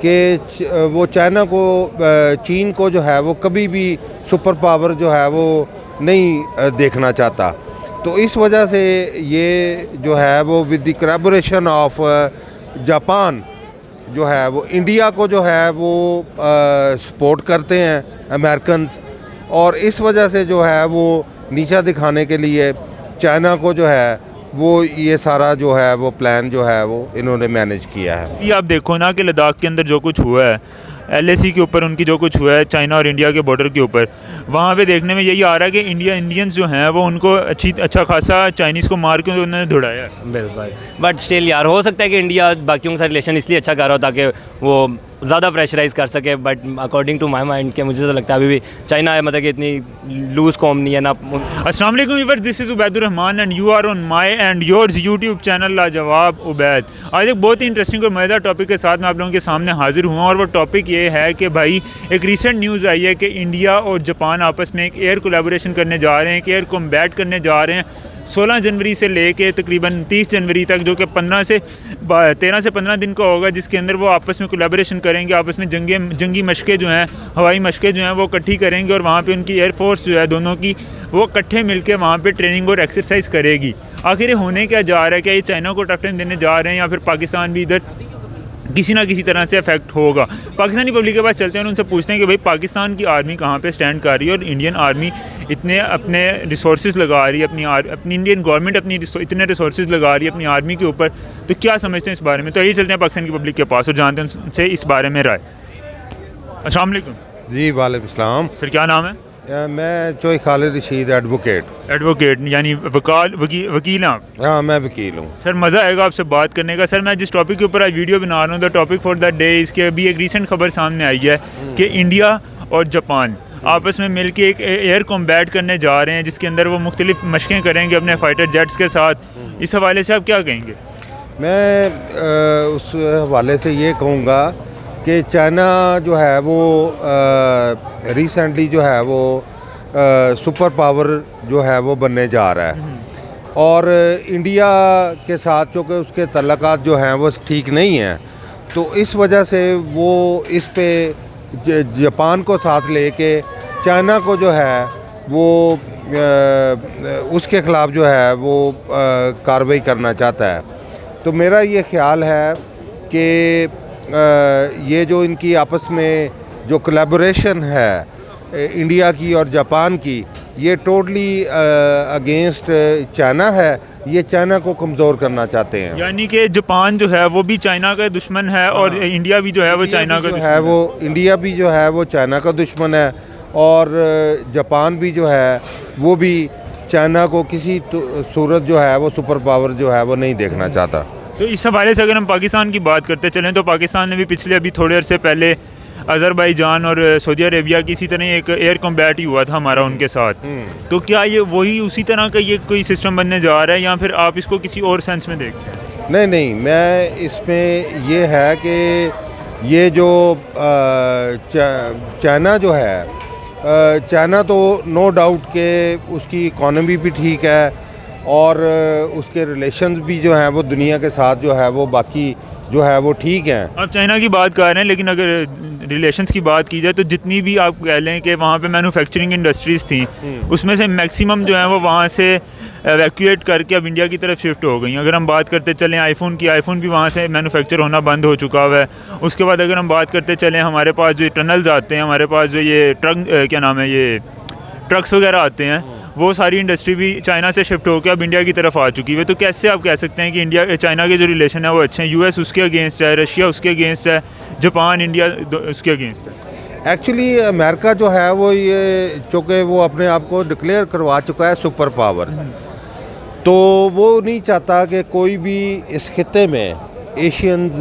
कि वो चाइना को, चीन को जो है वो कभी भी सुपर पावर जो है वो नहीं देखना चाहता। तो इस वजह से ये जो है वो with the collaboration of Japan जो है वो इंडिया को जो है वो सपोर्ट करते हैं अमेरिकन्स, और इस वजह से जो है वो नीचा दिखाने के लिए चाइना को जो है वो ये सारा जो है वो प्लान जो है वो इन्होंने मैनेज किया है। ये आप देखो ना कि लद्दाख के अंदर जो कुछ हुआ है, LAC के ऊपर उनकी जो कुछ हुआ है चाइना और इंडिया के बॉर्डर के ऊपर, वहाँ पे देखने में यही आ रहा है कि इंडियंस जो हैं वो उनको अच्छा खासा चाइनीज़ को मार के उन्होंने धुड़ाया। बिल्कुल, बट स्टिल यार हो सकता है कि इंडिया बाकियों के साथ रिलेशन इसलिए अच्छा कर रहा हो ताकि वो ज़्यादा प्रेशराइज़ कर सके, but according to my mind के मुझे तो लगता है अभी भी चाइना है मतलब कि इतनी लूज़ कॉम नहीं है ना। अस्सलाम वालेकुम viewers, this is Ubaidur Rahman and you are on my and yours YouTube channel Lajawab Ubaid. आज एक बहुत ही इंटरेस्टिंग और मज़ेदार टॉपिक के साथ मैं आप लोगों के सामने हाजिर हुआ, और वो टॉपिक ये है कि भाई एक रिसेंट न्यूज़ आई है कि इंडिया और जापान आपस में एक एयर कोलैबोरेशन करने जा रहे हैं, एक एयर कॉम्बैट करने जा रहे हैं 16 जनवरी से लेके तकरीबन 30 जनवरी तक, जो कि 13 से 15 दिन का होगा, जिसके अंदर वो आपस में कोलैबोरेशन करेंगे, आपस में जंगी मशक़ें जो हैं, हवाई मशक़ें जो हैं वो इकट्ठी करेंगे, और वहाँ पे उनकी एयरफोर्स जो है दोनों की वो इकट्ठे मिलकर वहाँ पे ट्रेनिंग और एक्सरसाइज करेगी। आखिर ये होने क्या जा रहा है? क्या ये चाइना को टफ टाइम देने जा रहे हैं या फिर पाकिस्तान भी इधर किसी ना किसी तरह से अफेक्ट होगा? पाकिस्तानी पब्लिक के पास चलते हैं और उनसे पूछते हैं कि भाई पाकिस्तान की आर्मी कहाँ पे स्टैंड कर रही है, और इंडियन आर्मी इतने अपने रिसोर्सेज लगा रही है, अपनी इंडियन गवर्नमेंट अपनी इतने रिसोर्सेज लगा रही है अपनी आर्मी के ऊपर, तो क्या समझते हैं इस बारे में? तो यही चलते हैं पाकिस्तान की पब्लिक के पास और जानते हैं उनसे इस बारे में राय। अस्सलाम वालेकुम। जी वालेकुम सलाम। सर क्या नाम है? मैं चोई खालिद रशीद एडवोकेट यानी वकील हैं आप? हाँ, मैं वकील हूँ। सर मज़ा आएगा आपसे बात करने का। सर मैं जिस टॉपिक के ऊपर आज वीडियो बना रहा हूँ, the topic for the day, इसके अभी एक रीसेंट खबर सामने आई है कि इंडिया और जापान आपस में मिल के एक एयर कॉम्बैट करने जा रहे हैं, जिसके अंदर वो मुख्तलिफ मशक़ें करेंगे अपने फाइटर जेट्स के साथ। इस हवाले से आप क्या कहेंगे? मैं उस हवाले से ये कहूँगा कि चाइना जो है वो रिसेंटली जो है वो सुपर पावर जो है वो बनने जा रहा है, और इंडिया के साथ चूँकि उसके तल्लुकात जो हैं वो ठीक नहीं हैं, तो इस वजह से वो इस पे जापान को साथ लेके चाइना को जो है वो उसके ख़िलाफ़ जो है वो कार्रवाई करना चाहता है। तो मेरा ये ख़्याल है कि ये जो इनकी आपस में जो कोलैबोरेशन है इंडिया की और जापान की, ये टोटली अगेंस्ट चाइना है, ये चाइना को कमज़ोर करना चाहते हैं। यानी कि जापान जो है वो भी चाइना का दुश्मन है, और इंडिया भी जो है वो चाइना का दुश्मन है। वो इंडिया भी जो है वो चाइना का दुश्मन है, और जापान भी जो है वो भी चाइना को किसी सूरत जो है वो सुपर पावर जो है वो नहीं देखना चाहता। तो इस हवाले से अगर हम पाकिस्तान की बात करते चलें, तो पाकिस्तान ने भी पिछले अभी थोड़े अरसे पहले अज़रबैजान और सऊदी अरेबिया की इसी तरह एक एयर कॉम्बैट ही हुआ था हमारा उनके साथ। तो क्या ये वही उसी तरह का ये कोई सिस्टम बनने जा रहा है, या फिर आप इसको किसी और सेंस में देखते हैं? नहीं, मैं इसमें ये है कि ये जो चाइना जो है, चाइना तो नो डाउट के उसकी इकॉनमी भी ठीक है, और उसके रिलेशंस भी जो हैं वो दुनिया के साथ जो है वो बाकी जो है वो ठीक हैं। आप चाइना की बात कर रहे हैं, लेकिन अगर रिलेशंस की बात की जाए तो जितनी भी आप कह लें कि वहाँ पे मैन्युफैक्चरिंग इंडस्ट्रीज़ थी, उसमें से मैक्सिमम जो है वो वहाँ से एवैक्यूएट करके अब इंडिया की तरफ शिफ्ट हो गई। अगर हम बात करते चलें आईफोन की, आईफोन भी वहाँ से मैन्युफैक्चर होना बंद हो चुका हुआ है। उसके बाद अगर हम बात करते चलें, हमारे पास जो टनल्स आते हैं, हमारे पास जो ये ट्रक्स वगैरह आते हैं, वो सारी इंडस्ट्री भी चाइना से शिफ्ट होकर अब इंडिया की तरफ आ चुकी है। तो कैसे आप कह सकते हैं कि इंडिया चाइना के जो रिलेशन है वो अच्छे हैं? यूएस उसके अगेंस्ट है, रशिया उसके अगेंस्ट है, जापान इंडिया उसके अगेंस्ट है। एक्चुअली अमेरिका जो है वो ये चूँकि वो अपने आप को डिक्लेयर करवा चुका है सुपर पावर, तो वो नहीं चाहता कि कोई भी इस खित्ते में एशियंस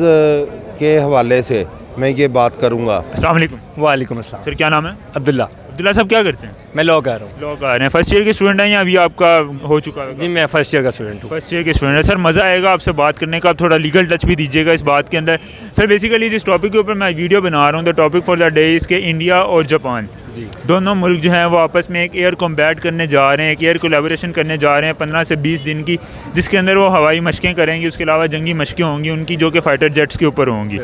के हवाले से मैं ये बात करूँगा। अस्सलाम वालेकुम। वालेकुम अस्सलाम। सर क्या नाम है? अब्दुल्ला। अब्दुल्ला साहब क्या करते हैं? मैं लॉ कर रहा हूँ। लॉ कर रहे हैं। फर्स्ट ईयर के स्टूडेंट हैं या अभी आपका हो चुका है? जी मैं फर्स्ट ईयर का स्टूडेंट हूँ। फर्स्ट ईयर के स्टूडेंट है। सर मज़ा आएगा आपसे बात करने का, आप थोड़ा लीगल टच भी दीजिएगा इस बात के अंदर। सर बेसिकली जिस टॉपिक के ऊपर मैं वीडियो बना रहा हूँ, the topic for the day, इसके इंडिया और जापान दोनों मुल्क जो हैं वो आपस में एक एयर कॉम्बैट करने जा रहे हैं, एक एयर कोलैबोरेशन करने जा रहे हैं 15 से 20 दिन की, जिसके अंदर वो हवाई मशक़ें करेंगे। उसके अलावा जंगी मशक़ें होंगी उनकी, जो कि फ़ाइटर जेट्स के ऊपर होंगी।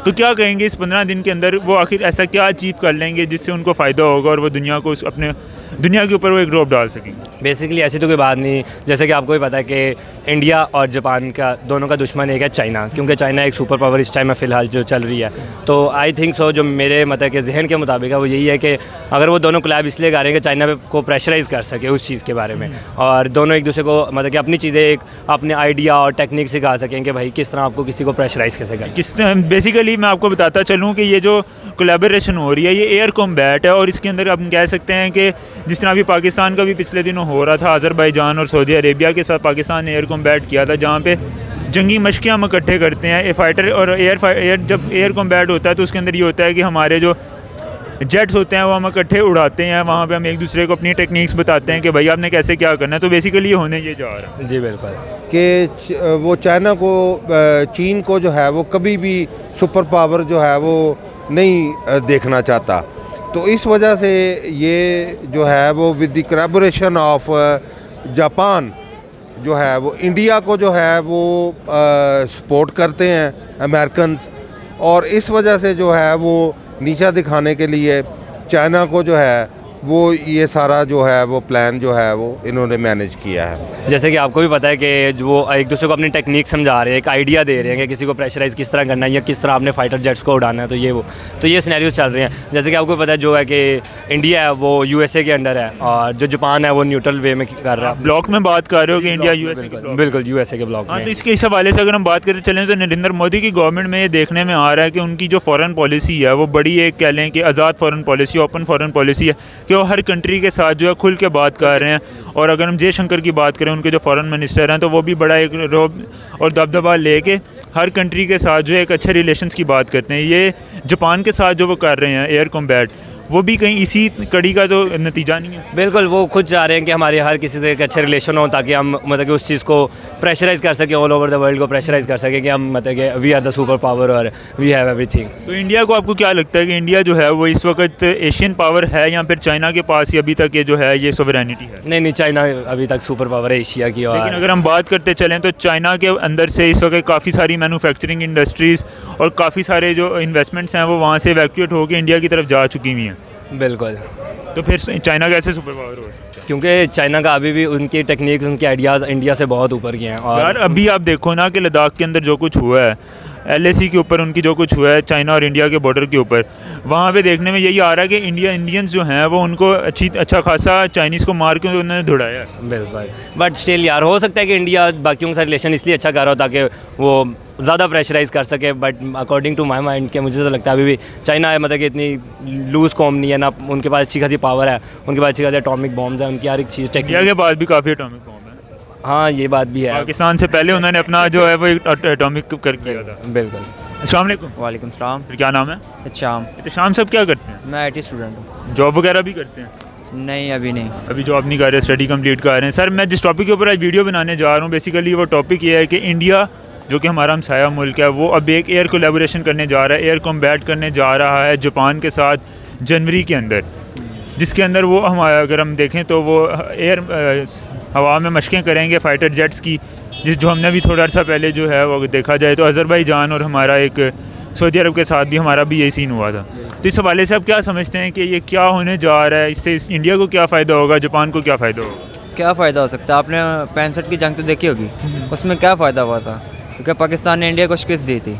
तो क्या कहेंगे इस 15 दिन के अंदर वो आखिर ऐसा क्या अचीव कर लेंगे जिससे उनको फ़ायदा होगा और वो दुनिया को अपने दुनिया के ऊपर वो एक ड्रॉप डाल सकेंगे? बेसिकली ऐसी तो कोई बात नहीं, जैसे कि आपको भी पता है कि इंडिया और जापान का दोनों का दुश्मन एक है चाइना, क्योंकि चाइना एक सुपर पावर इस टाइम में फ़िलहाल जो चल रही है। तो आई थिंक सो जो मेरे मतलब के जहन के मुताबिक है वो यही है कि अगर वो दोनों कोलैब इसलिए कर रहे हैं कि चाइना को प्रेशराइज़ कर सके उस चीज़ के बारे में, और दोनों एक दूसरे को मतलब कि अपनी चीज़ें एक अपने आइडिया और टेक्निक सिखा सकें कि भाई किस तरह आपको किसी को प्रेशराइज़ कैसे करें। किस बेसिकली मैं आपको बताता चलूँ कि ये जो कोलैबोरेशन हो रही है ये एयर कॉम्बैट है, और इसके अंदर हम कह सकते हैं कि जिस तरह अभी पाकिस्तान का भी पिछले दिनों हो रहा था, अज़रबैजान और सऊदी अरेबिया के साथ पाकिस्तान ने एयर कॉम्बैट किया था, जहाँ पे जंगी मशक़ें हम इकट्ठे करते हैं फाइटर और एयर जब एयर कॉम्बैट होता है तो उसके अंदर ये होता है कि हमारे जो जेट्स होते हैं वो हम इकट्ठे उड़ाते हैं, वहाँ पे हम एक दूसरे को अपनी टेक्निक्स बताते हैं कि भाई आपने कैसे क्या करना है। तो बेसिकली ये होने ये जा रहा है। जी बिल्कुल, कि वो चाइना को चीन को जो है वो कभी भी सुपर पावर जो है वो नहीं देखना चाहता। तो इस वजह से ये जो है वो with the collaboration of Japan जो है वो इंडिया को जो है वो सपोर्ट करते हैं अमेरिकन्स, और इस वजह से जो है वो नीचा दिखाने के लिए चाइना को जो है वो ये सारा जो है वो प्लान जो है वो इन्होंने मैनेज किया है। जैसे कि आपको भी पता है कि जो वो एक दूसरे को अपनी टेक्निक समझा रहे हैं, एक आइडिया दे रहे हैं कि किसी को प्रेशराइज़ किस तरह करना है या किस तरह आपने फाइटर जेट्स को उड़ाना है, तो ये सिनेरियो चल रहे हैं। जैसे कि आपको पता है जो है कि इंडिया है वो यूएसए के अंडर है और जो जापान है वो न्यूट्रल वे में कर रहा है। ब्लॉक में बात कर रहे हो कि इंडिया यूएसए के बिल्कुल यूएसए के ब्लॉक हाँ, में। तो इसके इस हवाले से अगर हम बात करते चलें तो नरेंद्र मोदी की गवर्नमेंट में ये देखने में आ रहा है कि उनकी जो फॉरेन पॉलिसी है वो बड़ी एक कह लें कि आज़ाद foreign policy, open foreign policy है कि वो हर कंट्री के साथ जो है खुल के बात कर रहे हैं। और अगर हम जयशंकर की बात करें, उनके जो फॉरेन मिनिस्टर हैं, तो वो भी बड़ा एक रोब और दबदबा लेके हर कंट्री के साथ जो है एक अच्छे रिलेशंस की बात करते हैं। ये जापान के साथ जो वो कर रहे हैं एयर कॉम्बैट, वो भी कहीं इसी कड़ी का तो नतीजा नहीं है? बिल्कुल, वो खुद चाह रहे हैं कि हमारे हर किसी से एक अच्छे रिलेशन हो ताकि हम मतलब कि उस चीज़ को प्रेशराइज़ कर सकें, ऑल ओवर द वर्ल्ड को प्रेशराइज़ कर सकें कि हम मतलब कि we are the super power और वी हैव एवरीथिंग। तो इंडिया को आपको क्या लगता है कि इंडिया जो है वो इस वक्त एशियन पावर है या फिर चाइना के पास ही अभी तक ये जो है ये सोवरेनिटी है? नहीं, चाइना अभी तक सुपर पावर है एशिया की। और लेकिन अगर हम बात करते चलें तो चाइना के अंदर से इस वक्त काफ़ी सारी मैन्युफैक्चरिंग इंडस्ट्रीज़ और काफ़ी सारे जो इन्वेस्टमेंट्स हैं वो वहाँ से इवैक्यूएट होकर इंडिया की तरफ जा चुकी हुई हैं। बिल्कुल, तो फिर चाइना कैसे सुपर पावर हो? क्योंकि चाइना का अभी भी उनकी टेक्निक्स उनके आइडियाज़ इंडिया से बहुत ऊपर के हैं। और यार अभी आप देखो ना कि लद्दाख के अंदर जो कुछ हुआ है, LAC के ऊपर उनकी जो कुछ हुआ है चाइना और इंडिया के बॉर्डर के ऊपर, वहाँ पे देखने में यही आ रहा है कि इंडियंस जो हैं वो उनको अच्छा खासा चाइनीज़ को मार के उन्होंने धुड़ाया। बिल्कुल, बट स्टिल यार हो सकता है कि इंडिया बाकियों के साथ रिलेशन इसलिए अच्छा कर रहा हो ताकि वो ज़्यादा प्रेशराइज़ कर सके, but according to my mind के मुझे तो लगता है अभी भी चाइना है मतलब कि इतनी लूज़ कॉम नहीं है ना, उनके पास अच्छी खासी पावर है, उनके पास अच्छी खासी एटॉमिक बॉम्ब्स है, उनकी हर एक चीज़ इंडिया के पास भी काफ़ी एटॉमिक बॉम्ब है। हाँ, ये बात भी है। पाकिस्तान से पहले उन्होंने अपना जो है वो एटॉमिक कर किया था। बिल्कुल। अस्सलाम वालेकुम। वालेकुम सलाम। फिर क्या नाम है? शाम। तो शाम सब क्या करते हैं? मैं IT स्टूडेंट हूँ। जॉब वगैरह भी करते हैं? नहीं, अभी नहीं। अभी जॉब नहीं कर रहे, स्टडी कंप्लीट कर रहे हैं। सर मैं जिस टॉपिक के ऊपर आज वीडियो बनाने जा रहा हूँ बेसिकली वो टॉपिक ये है कि इंडिया जो कि हमारा हमसाया मुल्क है वो अब एक एयर कोलैबोरेशन करने जा रहा है, एयर कॉम्बैट करने जा रहा है जापान के साथ जनवरी के अंदर, जिसके अंदर वो हमारा अगर हम देखें तो वो हवा में मशक़ें करेंगे फ़ाइटर जेट्स की, जो हमने भी थोड़ा अर्सा पहले जो है वो देखा जाए तो अज़रबैजान और हमारा एक सऊदी अरब के साथ भी हमारा भी यही सीन हुआ था। तो इस हवाले से आप क्या समझते हैं कि ये क्या होने जा रहा है, इससे इंडिया को क्या फ़ायदा होगा, जापान को क्या फ़ायदा होगा? क्या फ़ायदा हो सकता है? आपने 65 की जंग तो देखी होगी, उसमें क्या फ़ायदा हुआ था? क्योंकि पाकिस्तान ने इंडिया को शिकस्त दी थी।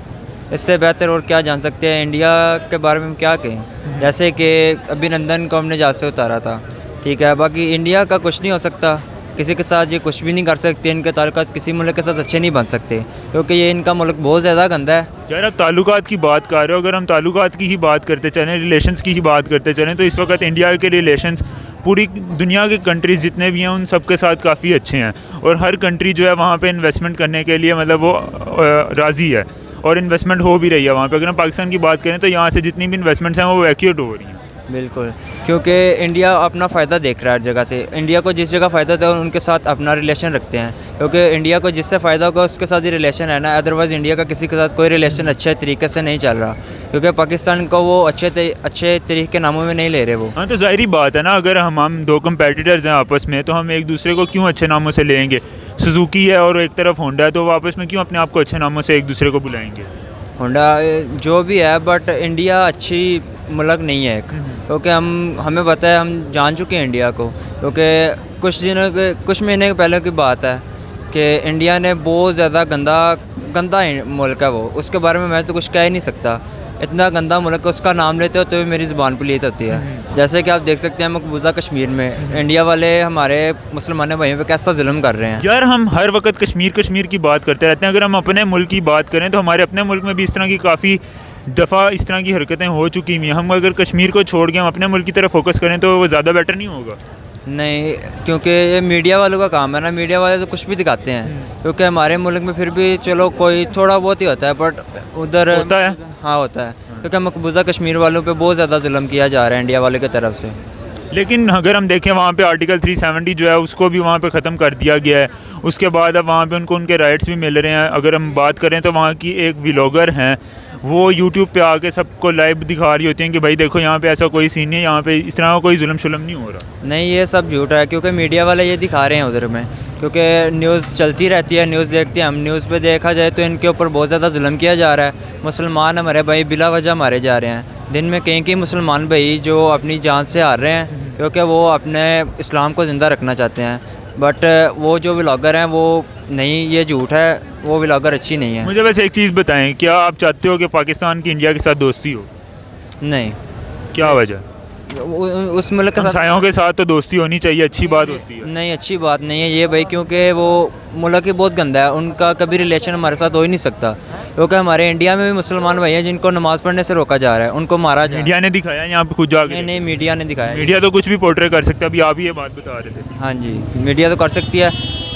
इससे बेहतर और क्या जान सकते हैं? इंडिया के बारे में हम क्या कहें? जैसे कि अभिनंदन को हमने जहाज़ से उतारा था, ठीक है, बाकी इंडिया का कुछ नहीं हो सकता, किसी के साथ ये कुछ भी नहीं कर सकते, इनके ताल्लुकात किसी मुल्क के साथ अच्छे नहीं बन सकते क्योंकि ये इनका मुल्क बहुत ज़्यादा गंदा है। यार आप ताल्लुकात की बात कर रहे हो, अगर हम ताल्लुकात की ही बात करते चलें, रिलेशंस की ही बात करते चलें, तो इस वक्त इंडिया के रिलेशंस पूरी दुनिया के कंट्रीज़ जितने भी हैं उन सब के साथ काफ़ी अच्छे हैं और हर कंट्री जो है वहाँ पे इन्वेस्टमेंट करने के लिए मतलब वो राज़ी है और इन्वेस्टमेंट हो भी रही है वहाँ पे। अगर हम पाकिस्तान की बात करें तो यहाँ से जितनी भी इन्वेस्टमेंट्स हैं वो वैक्यूएट हो रही हैं। बिल्कुल, क्योंकि इंडिया अपना फ़ायदा देख रहा है हर जगह से। इंडिया को जिस जगह फ़ायदा था उनके साथ अपना रिलेशन रखते हैं, क्योंकि इंडिया को जिससे फ़ायदा होगा उसके साथ ही रिलेशन है ना, अदरवाइज़ इंडिया का किसी के साथ कोई रिलेशन अच्छे तरीके से नहीं चल रहा, क्योंकि पाकिस्तान को वो अच्छे तरीके के नामों में नहीं ले रहे वो। हाँ, तो ज़ाहिरी बात है ना, अगर हम दो कंपेटिटर्स हैं आपस में तो हम एक दूसरे को क्यों अच्छे नामों से लेंगे? सुजुकी है और एक तरफ होंडा है, तो वो आपस में क्यों अपने आप को अच्छे नामों से एक दूसरे को बुलाएंगे? होंडा जो भी है, बट इंडिया अच्छी मुल्क नहीं है एक, क्योंकि हमें पता है, हम जान चुके हैं इंडिया को, क्योंकि कुछ महीने पहले की बात है कि इंडिया ने बहुत ज़्यादा गंदा मुल्क है वो, उसके बारे में मैं तो कुछ कह ही नहीं सकता। इतना गंदा मुल्क है, उसका नाम लेते हो तो मेरी ज़ुबान पलीत होती है। जैसे कि आप देख सकते हैं मकबूजा कश्मीर में इंडिया वाले हमारे मुसलमान भाइयों पे कैसा जुल्म कर रहे हैं। यार हम हर वक्त कश्मीर की बात करते रहते हैं, अगर हम अपने मुल्क की बात करें तो हमारे अपने मुल्क में भी इस तरह की काफ़ी दफ़ा इस तरह की हरकतें हो चुकी हुई हैं। हम अगर कश्मीर को छोड़ के हम अपने मुल्क की तरफ फोकस करें तो वो ज़्यादा बेटर नहीं होगा? नहीं, क्योंकि ये मीडिया वालों का काम है ना, मीडिया वाले तो कुछ भी दिखाते हैं, क्योंकि हमारे मुल्क में फिर भी चलो कोई थोड़ा बहुत ही होता है, बट उधर होता है। हाँ होता है, क्योंकि मकबूजा कश्मीर वालों पे बहुत ज़्यादा जुल्म किया जा रहा है इंडिया वाले की तरफ से। लेकिन अगर हम देखें वहाँ पे आर्टिकल 370 जो है उसको भी वहाँ पे ख़त्म कर दिया गया है। उसके बाद अब वहाँ पे उनको उनके राइट्स भी मिल रहे हैं। अगर हम बात करें तो वहाँ की एक व्लॉगर हैं, वो यूट्यूब पे आके सबको लाइव दिखा रही होती हैं कि भाई देखो यहाँ पे ऐसा कोई सीन नहीं है, यहाँ पे इस तरह का कोई जुल्म शुल्म नहीं हो रहा। नहीं, ये सब झूठ है, क्योंकि मीडिया वाले ये दिखा रहे हैं उधर में, क्योंकि न्यूज़ चलती रहती है, न्यूज़ देखते हैं हम, न्यूज़ पे देखा जाए तो इनके ऊपर बहुत ज़्यादा जुल्म किया जा रहा है। मुसलमान हमारे भाई बिला वजह मारे जा रहे हैं। दिन में कई मुसलमान भाई जो अपनी जान से हार रहे हैं, क्योंकि वो अपने इस्लाम को ज़िंदा रखना चाहते हैं, बट वो जो व्लॉगर हैं वो नहीं, ये झूठ है, वो व्लॉगर अच्छी नहीं है। मुझे वैसे एक चीज़ बताएं, क्या आप चाहते हो कि पाकिस्तान की इंडिया के साथ दोस्ती हो? नहीं, क्या वजह? उस मुल्क के साथ हमसायों के साथ तो दोस्ती होनी चाहिए, अच्छी बात होती है। नहीं, अच्छी बात नहीं है ये भाई, क्योंकि वो मुल्क ही बहुत गंदा है, उनका कभी रिलेशन हमारे साथ हो ही नहीं सकता, क्योंकि हमारे इंडिया में भी मुसलमान भाई हैं जिनको नमाज़ पढ़ने से रोका जा रहा है, उनको मारा जा रहा है। मीडिया ने दिखाया यहाँ पे खुद जाके? नहीं, मीडिया ने दिखाया। मीडिया तो कुछ भी पोर्ट्रे कर सकता है, अभी आप ही ये बात बता रहे थे। हाँ जी, मीडिया तो कर सकती है,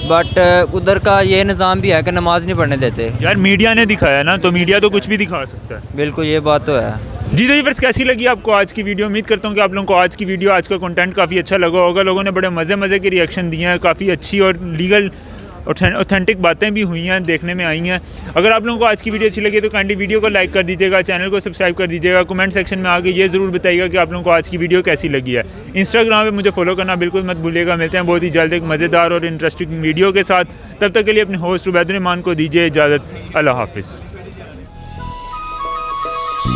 बट उधर का ये निज़ाम भी है कि नमाज नहीं पढ़ने देते। यार मीडिया ने दिखाया ना, तो मीडिया तो कुछ भी दिखा सकता है। बिल्कुल, ये बात तो है। जी तो व्यूअर्स, कैसी लगी आपको आज की वीडियो? उम्मीद करता हूँ कि आप लोगों को आज की वीडियो, आज का कंटेंट काफ़ी अच्छा लगा होगा। लोगों ने बड़े मज़े के रिएक्शन दिए हैं, काफ़ी अच्छी और लीगल ऑथेंटिक बातें भी हुई हैं, देखने में आई हैं। अगर आप लोगों को आज की वीडियो अच्छी लगी तो काइंडली वीडियो को लाइक कर दीजिएगा, चैनल को सब्सक्राइब कर दीजिएगा। कमेंट सेक्शन में आके ये ज़रूर बताइएगा कि आप लोगों को आज की वीडियो कैसी लगी है। इंस्टाग्राम पे मुझे फॉलो करना बिल्कुल मत भूलिएगा। मिलते हैं बहुत ही जल्द एक मज़ेदार और इंटरेस्टिंग वीडियो के साथ। तब तक के लिए अपने होस्ट उबैदुर रहमान को दीजिए इजाज़त। अल्लाह हाफिज़।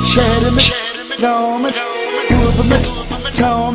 शहर में गाँव में पूर्व में छाँव में